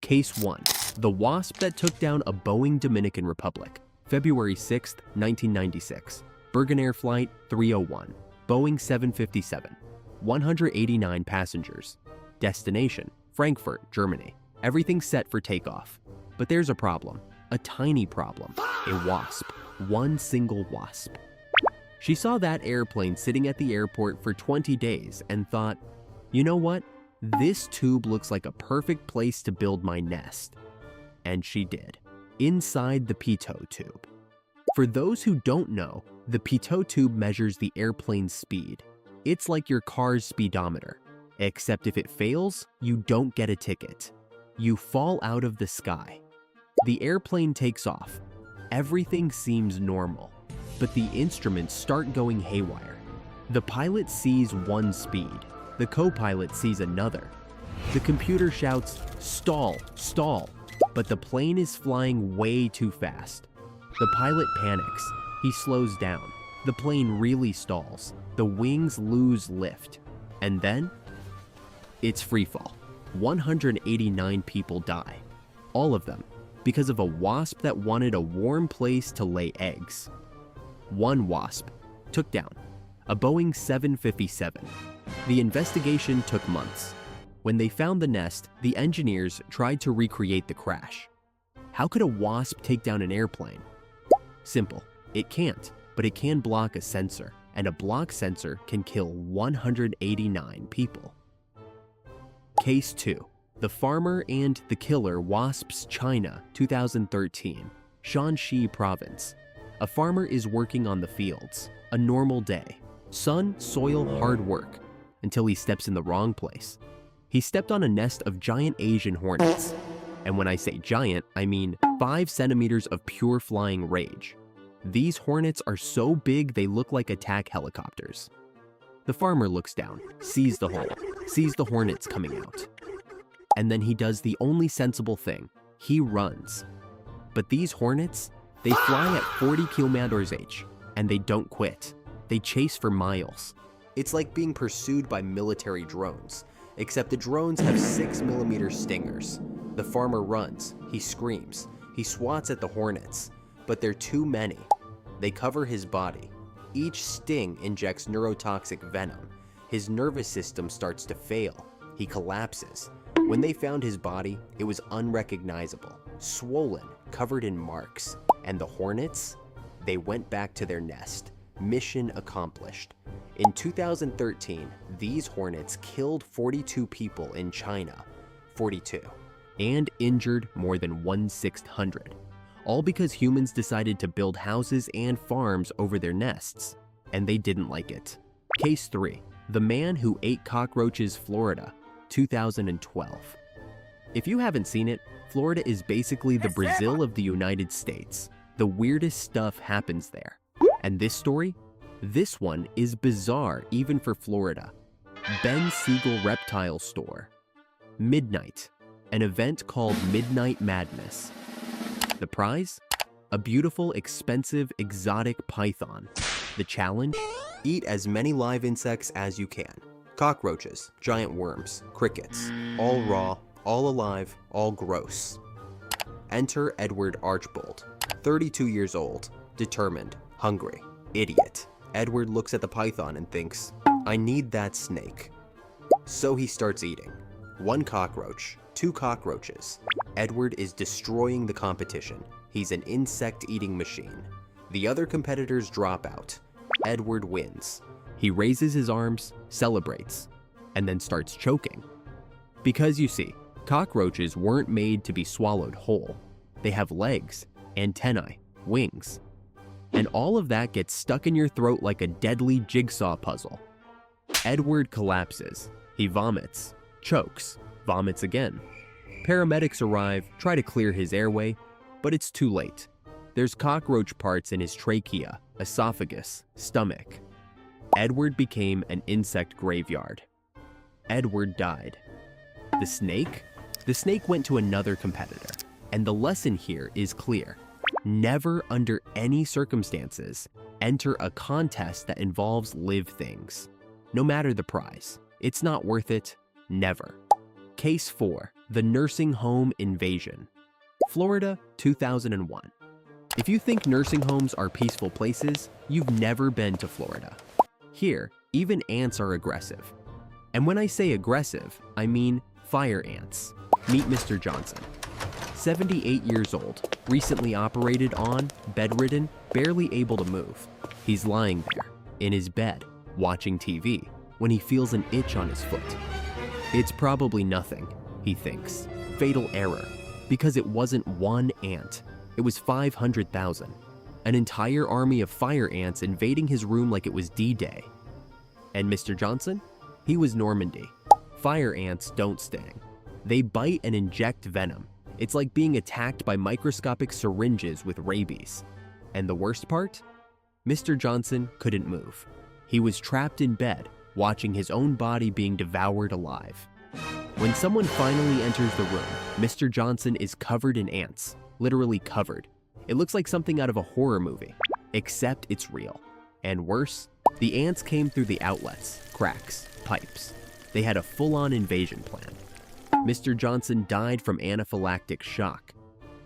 Case 1. The WASP that took down a Boeing Dominican Republic, February 6, 1996. Bergenair Flight 301, Boeing 757, 189 passengers. Destination, Frankfurt, Germany. Everything set for takeoff. But there's a problem, a tiny problem, a WASP, one single WASP. She saw that airplane sitting at the airport for 20 days and thought, you know what? This tube looks like a perfect place to build my nest. And she did, inside the pitot tube. For those who don't know, the pitot tube measures the airplane's speed. It's like your car's speedometer, except if it fails, you don't get a ticket. You fall out of the sky. The airplane takes off. Everything seems normal, but the instruments start going haywire. The pilot sees one speed. The co-pilot sees another. The computer shouts, "Stall, stall," but the plane is flying way too fast. The pilot panics. He slows down. The plane really stalls. The wings lose lift. And then, it's freefall. 189 people die. All of them because of a WASP that wanted a warm place to lay eggs. One WASP took down a Boeing 757. The investigation took months. When they found the nest, the engineers tried to recreate the crash. How could a WASP take down an airplane? Simple. It can't, but it can block a sensor, and a block sensor can kill 189 people. Case 2. The Farmer and the Killer WASPs, China, 2013. Shanxi Province. A farmer is working on the fields. A normal day. Sun, soil, hard work. Until he steps in the wrong place. He stepped on a nest of giant Asian hornets. And when I say giant, I mean 5 centimeters of pure flying rage. These hornets are so big they look like attack helicopters. The farmer looks down, sees the hole, sees the hornets coming out. And then he does the only sensible thing. He runs. But these hornets, they fly at 40 km/h, and they don't quit. They chase for miles. It's like being pursued by military drones, except the drones have 6mm stingers. The farmer runs, he screams, he swats at the hornets, but they're too many. They cover his body. Each sting injects neurotoxic venom. His nervous system starts to fail. He collapses. When they found his body, it was unrecognizable, swollen, covered in marks. And the hornets? They went back to their nest. Mission accomplished. In 2013, these hornets killed 42 people in China, 42, and injured more than 1,600, all because humans decided to build houses and farms over their nests, and they didn't like it. Case 3. The Man Who Ate Cockroaches, Florida, 2012. If you haven't seen it, Florida is basically the Brazil of the United States. The weirdest stuff happens there. And this story? This one is bizarre even for Florida. Ben Siegel Reptile Store. Midnight. An event called Midnight Madness. The prize? A beautiful, expensive, exotic python. The challenge? Eat as many live insects as you can. Cockroaches, giant worms, crickets. All raw, all alive, all gross. Enter Edward Archbold. 32 years old. Determined. Hungry. Idiot. Edward looks at the python and thinks, I need that snake. So he starts eating. 1 cockroach, 2 cockroaches. Edward is destroying the competition. He's an insect-eating machine. The other competitors drop out. Edward wins. He raises his arms, celebrates, and then starts choking. Because you see, cockroaches weren't made to be swallowed whole. They have legs, antennae, wings. And all of that gets stuck in your throat like a deadly jigsaw puzzle. Edward collapses. He vomits, chokes, vomits again. Paramedics arrive, try to clear his airway, but it's too late. There's cockroach parts in his trachea, esophagus, stomach. Edward became an insect graveyard. Edward died. The snake? The snake went to another competitor. And the lesson here is clear. Never, under any circumstances, enter a contest that involves live things. No matter the prize. It's not worth it. Never. Case 4. The nursing home invasion. Florida, 2001. If you think nursing homes are peaceful places, you've never been to Florida. Here, even ants are aggressive. And when I say aggressive, I mean fire ants. Meet Mr. Johnson. 78 years old, recently operated on, bedridden, barely able to move. He's lying there, in his bed, watching TV, when he feels an itch on his foot. It's probably nothing, he thinks. Fatal error, because it wasn't one ant. It was 500,000. An entire army of fire ants invading his room like it was D-Day. And Mr. Johnson? He was Normandy. Fire ants don't sting. They bite and inject venom. It's like being attacked by microscopic syringes with rabies. And the worst part? Mr. Johnson couldn't move. He was trapped in bed, watching his own body being devoured alive. When someone finally enters the room, Mr. Johnson is covered in ants. Literally covered. It looks like something out of a horror movie, except it's real. And worse, the ants came through the outlets, cracks, pipes. They had a full-on invasion plan. Mr. Johnson died from anaphylactic shock.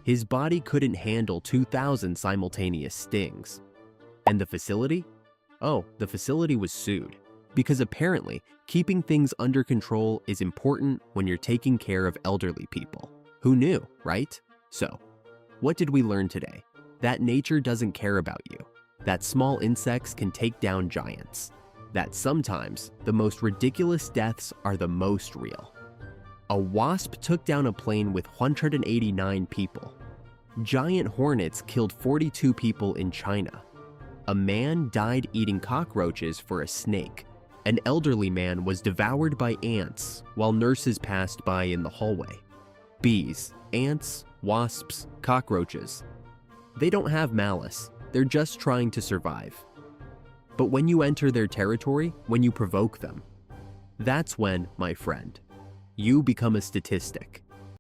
His body couldn't handle 2,000 simultaneous stings. And the facility? Oh, the facility was sued. Because apparently, keeping things under control is important when you're taking care of elderly people. Who knew, right? So, what did we learn today? That nature doesn't care about you. That small insects can take down giants. That sometimes the most ridiculous deaths are the most real. A wasp took down a plane with 189 people. Giant hornets killed 42 people in China. A man died eating cockroaches for a snake. An elderly man was devoured by ants while nurses passed by in the hallway. Bees, ants, wasps, cockroaches. They don't have malice, they're just trying to survive. But when you enter their territory, when you provoke them, that's when, my friend, you become a statistic.